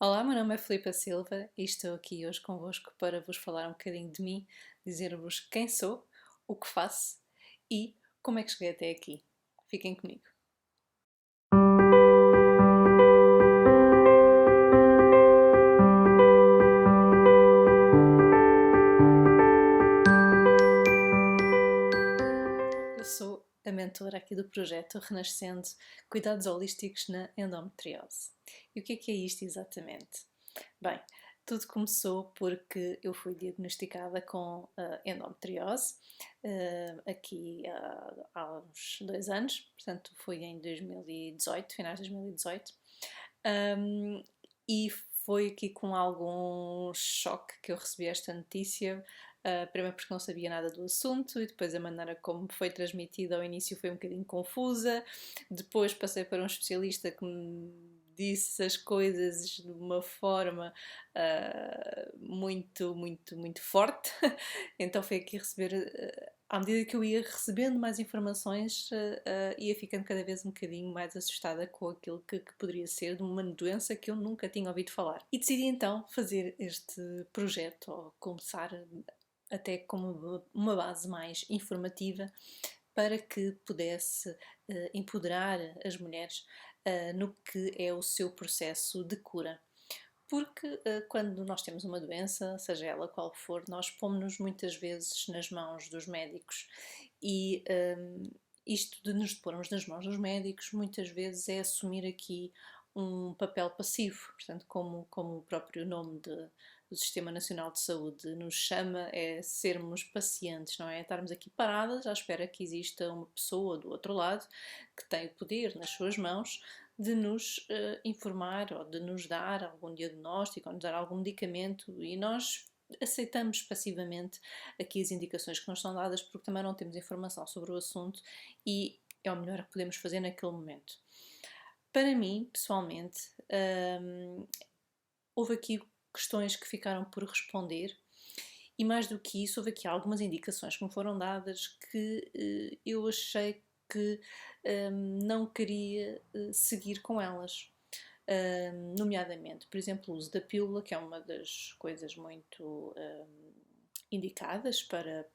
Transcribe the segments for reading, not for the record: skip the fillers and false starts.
Olá, meu nome é Filipa Silva e estou aqui hoje convosco para vos falar um bocadinho de mim, dizer-vos quem sou, o que faço e como é que cheguei até aqui. Fiquem comigo. Eu sou a mentora aqui do projeto Renascendo Cuidados Holísticos na Endometriose. E o que é isto exatamente? Bem, tudo começou porque eu fui diagnosticada com endometriose aqui há uns 2 anos, portanto foi em 2018, finais de 2018, um, e foi aqui com algum choque que eu recebi esta notícia. Primeiro porque não sabia nada do assunto e depois a maneira como foi transmitida ao início foi um bocadinho confusa. Depois passei para um especialista que me disse as coisas de uma forma muito forte. Então foi aqui receber, à medida que eu ia recebendo mais informações, ia ficando cada vez um bocadinho mais assustada com aquilo que poderia ser de uma doença que eu nunca tinha ouvido falar. E decidi então fazer este projeto, ou começar até como uma base mais informativa para que pudesse empoderar as mulheres no que é o seu processo de cura. Porque quando nós temos uma doença, seja ela qual for, nós pomos-nos muitas vezes nas mãos dos médicos e isto de nos pormos nas mãos dos médicos muitas vezes é assumir aqui um papel passivo, portanto, como o próprio nome do Sistema Nacional de Saúde nos chama, é sermos pacientes, não é? Estarmos aqui paradas à espera que exista uma pessoa do outro lado que tem o poder nas suas mãos de nos informar ou de nos dar algum diagnóstico ou nos dar algum medicamento e nós aceitamos passivamente aqui as indicações que nos são dadas porque também não temos informação sobre o assunto e é o melhor que podemos fazer naquele momento. Para mim, pessoalmente, houve aqui questões que ficaram por responder e mais do que isso, houve aqui algumas indicações que me foram dadas que eu achei que não queria seguir com elas. Nomeadamente, por exemplo, o uso da pílula, que é uma das coisas muito indicadas para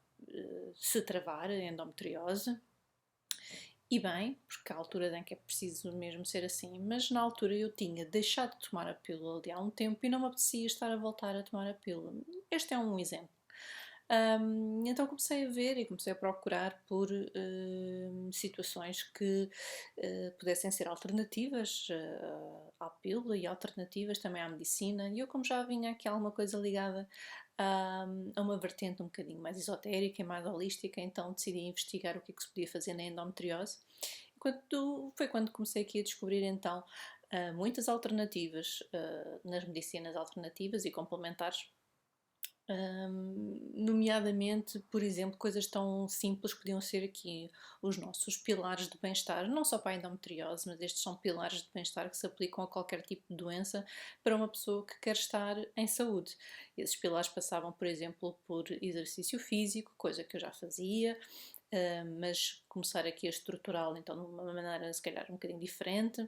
se travar a endometriose. E bem, porque há alturas em que é preciso mesmo ser assim, mas na altura eu tinha deixado de tomar a pílula de há um tempo e não me apetecia estar a voltar a tomar a pílula. Este é um exemplo. Então comecei a ver e comecei a procurar por situações que pudessem ser alternativas à pílula e alternativas também à medicina. E eu, como já vinha aqui alguma coisa ligada a uma vertente um bocadinho mais esotérica e mais holística, então decidi investigar o que é que se podia fazer na endometriose. Foi quando comecei aqui a descobrir então muitas alternativas nas medicinas alternativas e complementares. Nomeadamente, por exemplo, coisas tão simples que podiam ser aqui os nossos pilares de bem-estar, não só para a endometriose, mas estes são pilares de bem-estar que se aplicam a qualquer tipo de doença para uma pessoa que quer estar em saúde. Esses pilares passavam, por exemplo, por exercício físico, coisa que eu já fazia, mas começar aqui a estruturá-lo então de uma maneira se calhar um bocadinho diferente,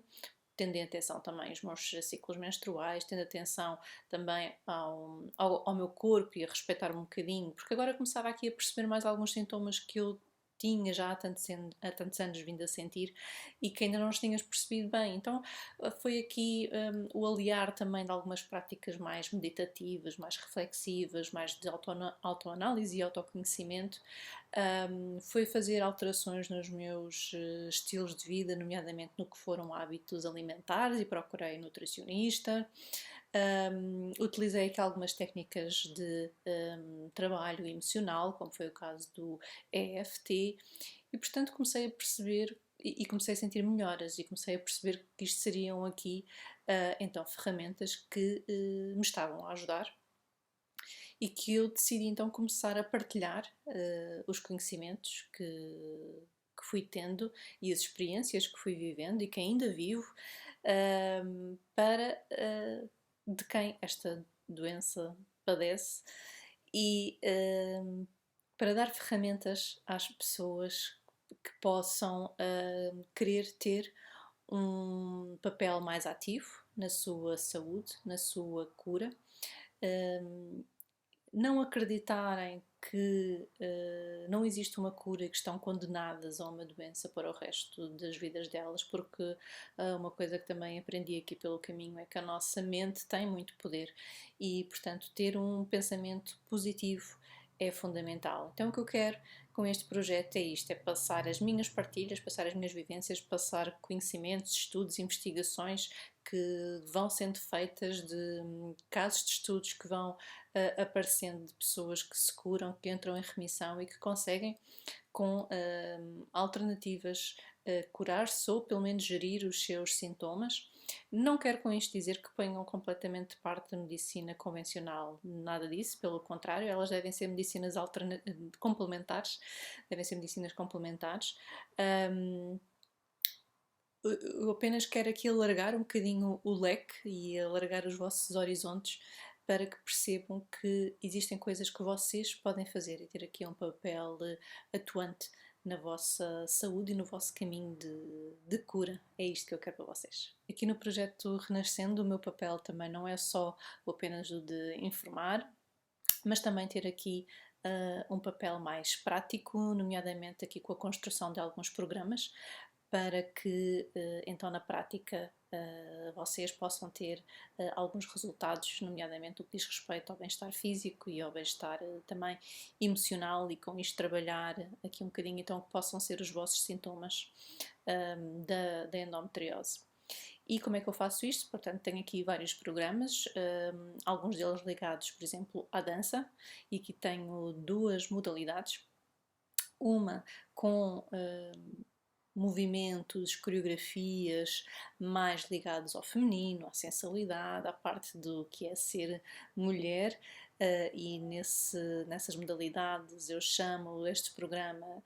tendo em atenção também os meus ciclos menstruais, tendo atenção também ao meu corpo e a respeitar-me um bocadinho, porque agora começava aqui a perceber mais alguns sintomas que eu tinha já há tantos anos vindo a sentir e que ainda não os tinhas percebido bem. Então foi aqui o aliar também de algumas práticas mais meditativas, mais reflexivas, mais de autoanálise e autoconhecimento. Foi fazer alterações nos meus estilos de vida, nomeadamente no que foram hábitos alimentares, e procurei nutricionista. Utilizei aqui algumas técnicas de trabalho emocional, como foi o caso do EFT, e portanto comecei a perceber e comecei a sentir melhoras e comecei a perceber que isto seriam aqui então ferramentas que me estavam a ajudar e que eu decidi então começar a partilhar os conhecimentos que fui tendo e as experiências que fui vivendo e que ainda vivo para de quem esta doença padece e para dar ferramentas às pessoas que possam querer ter um papel mais ativo na sua saúde, na sua cura, não acreditarem que não existe uma cura e que estão condenadas a uma doença para o resto das vidas delas, porque uma coisa que também aprendi aqui pelo caminho é que a nossa mente tem muito poder e, portanto, ter um pensamento positivo é fundamental. Então, o que eu quero com este projeto é isto: é passar as minhas partilhas, passar as minhas vivências, passar conhecimentos, estudos, investigações que vão sendo feitas, de casos de estudos que vão aparecendo, de pessoas que se curam, que entram em remissão e que conseguem, com alternativas, curar-se ou pelo menos gerir os seus sintomas. Não quero com isto dizer que ponham completamente de parte da medicina convencional, nada disso, pelo contrário, elas devem ser medicinas complementares, devem ser medicinas complementares. Eu apenas quero aqui alargar um bocadinho o leque e alargar os vossos horizontes para que percebam que existem coisas que vocês podem fazer e ter aqui um papel atuante na vossa saúde e no vosso caminho de cura. É isto que eu quero para vocês. Aqui no projeto Renascendo, o meu papel também não é só apenas o de informar, mas também ter aqui um papel mais prático, nomeadamente aqui com a construção de alguns programas, para que então na prática vocês possam ter alguns resultados, nomeadamente o que diz respeito ao bem-estar físico e ao bem-estar também emocional, e com isto trabalhar aqui um bocadinho então que possam ser os vossos sintomas da endometriose. E como é que eu faço isto? Portanto, tenho aqui vários programas, alguns deles ligados, por exemplo, à dança, e aqui tenho duas modalidades. Uma com movimentos, coreografias mais ligados ao feminino, à sensualidade, à parte do que é ser mulher, e nessas modalidades eu chamo este programa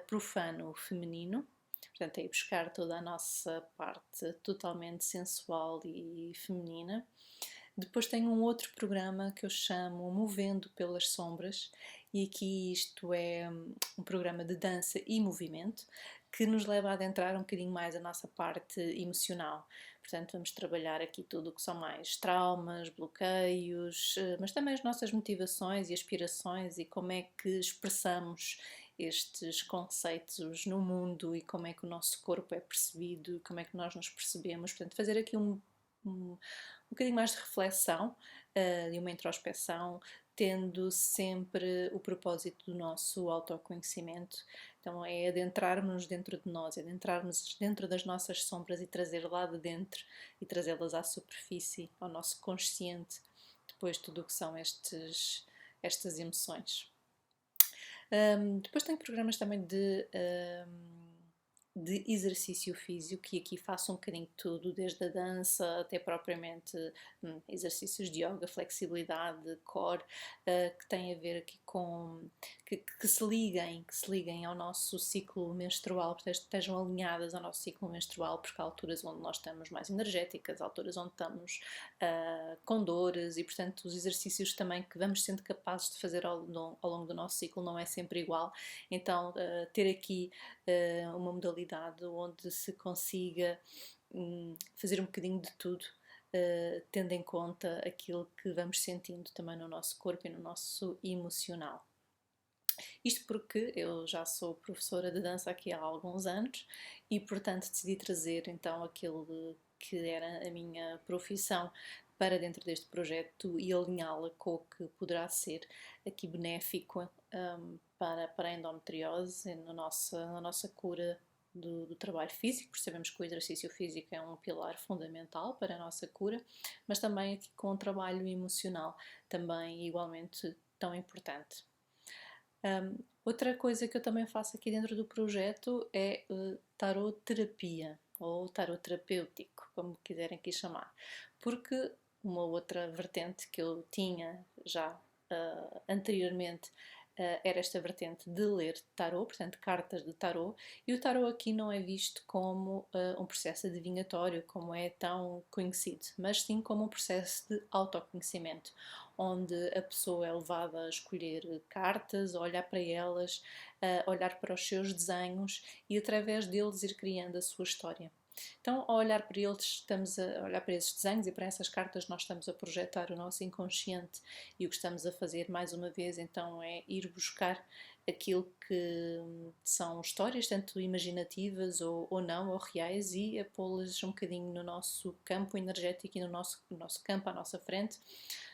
Profano Feminino. Portanto, é ir buscar toda a nossa parte totalmente sensual e feminina. Depois tenho um outro programa que eu chamo Movendo pelas Sombras, e aqui isto é um programa de dança e movimento que nos leva a adentrar um bocadinho mais a nossa parte emocional. Portanto, vamos trabalhar aqui tudo o que são mais traumas, bloqueios, mas também as nossas motivações e aspirações e como é que expressamos estes conceitos no mundo e como é que o nosso corpo é percebido, como é que nós nos percebemos. Portanto, fazer aqui um bocadinho mais de reflexão e uma introspeção, tendo sempre o propósito do nosso autoconhecimento. Então é adentrarmos dentro de nós, adentrarmos dentro das nossas sombras e trazer lá de dentro e trazê-las à superfície, ao nosso consciente, depois tudo o que são estas emoções. Depois tenho programas também de exercício físico, e aqui faço um bocadinho de tudo, desde a dança até propriamente exercícios de yoga, flexibilidade, core, que têm a ver aqui com que se liguem ao nosso ciclo menstrual, portanto estejam alinhadas ao nosso ciclo menstrual, porque há alturas onde nós estamos mais energéticas, há alturas onde estamos com dores, e portanto os exercícios também que vamos sendo capazes de fazer ao longo do nosso ciclo não é sempre igual. Então ter aqui uma modalidade onde se consiga fazer um bocadinho de tudo, tendo em conta aquilo que vamos sentindo também no nosso corpo e no nosso emocional. Isto porque eu já sou professora de dança aqui há alguns anos e, portanto, decidi trazer então aquilo que era a minha profissão para dentro deste projeto e alinhá-la com o que poderá ser aqui benéfico para a endometriose na nossa cura do trabalho físico, porque sabemos que o exercício físico é um pilar fundamental para a nossa cura, mas também aqui com o trabalho emocional, também igualmente tão importante. Outra coisa que eu também faço aqui dentro do projeto é tarot terapia, ou tarot terapêutico, como quiserem aqui chamar, porque uma outra vertente que eu tinha já anteriormente era esta vertente de ler tarot, portanto cartas de tarot, e o tarot aqui não é visto como um processo adivinhatório, como é tão conhecido, mas sim como um processo de autoconhecimento, onde a pessoa é levada a escolher cartas, a olhar para elas, a olhar para os seus desenhos e através deles ir criando a sua história. Então, ao olhar para eles, estamos a olhar para esses desenhos e para essas cartas, nós estamos a projetar o nosso inconsciente, e o que estamos a fazer, mais uma vez, então, é ir buscar aquilo que são histórias, tanto imaginativas ou não, ou reais, e a pô-las um bocadinho no nosso campo energético e no nosso campo, à nossa frente,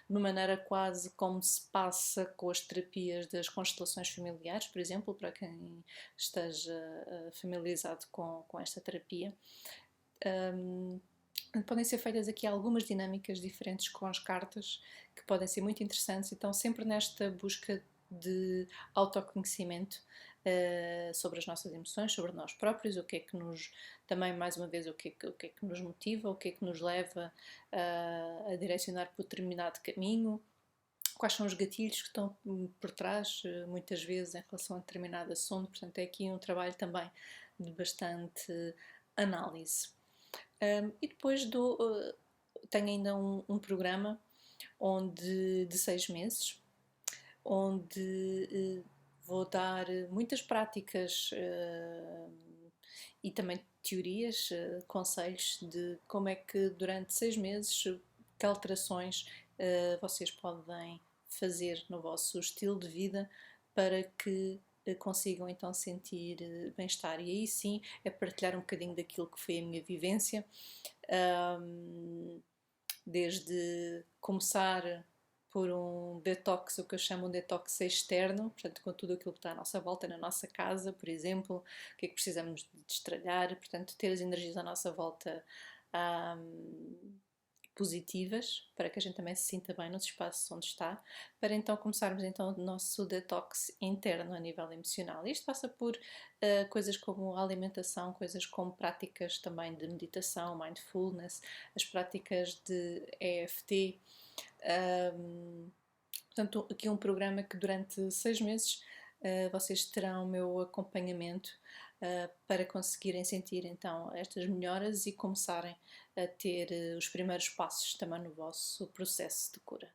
de uma maneira quase como se passa com as terapias das constelações familiares, por exemplo, para quem esteja familiarizado com esta terapia. Podem ser feitas aqui algumas dinâmicas diferentes com as cartas que podem ser muito interessantes, então sempre nesta busca de autoconhecimento sobre as nossas emoções, sobre nós próprios, o que é que nos, também mais uma vez, o que é que nos motiva, o que é que nos leva a direcionar por determinado caminho, quais são os gatilhos que estão por trás, muitas vezes, em relação a determinado assunto. Portanto, é aqui um trabalho também de bastante análise. E depois tenho ainda um programa de 6 meses, onde vou dar muitas práticas e também teorias, conselhos de como é que durante 6 meses, que alterações vocês podem fazer no vosso estilo de vida para que consigam então sentir bem-estar. E aí sim é partilhar um bocadinho daquilo que foi a minha vivência, desde começar por um detox, o que eu chamo um detox externo, portanto, com tudo aquilo que está à nossa volta, na nossa casa, por exemplo, o que é que precisamos de destralhar, portanto, ter as energias à nossa volta positivas, para que a gente também se sinta bem nos espaços onde está, para então começarmos então o nosso detox interno a nível emocional. Isto passa por coisas como a alimentação, coisas como práticas também de meditação, mindfulness, as práticas de EFT. Portanto, aqui um programa que durante 6 meses vocês terão o meu acompanhamento para conseguirem sentir então estas melhoras e começarem a ter os primeiros passos também no vosso processo de cura.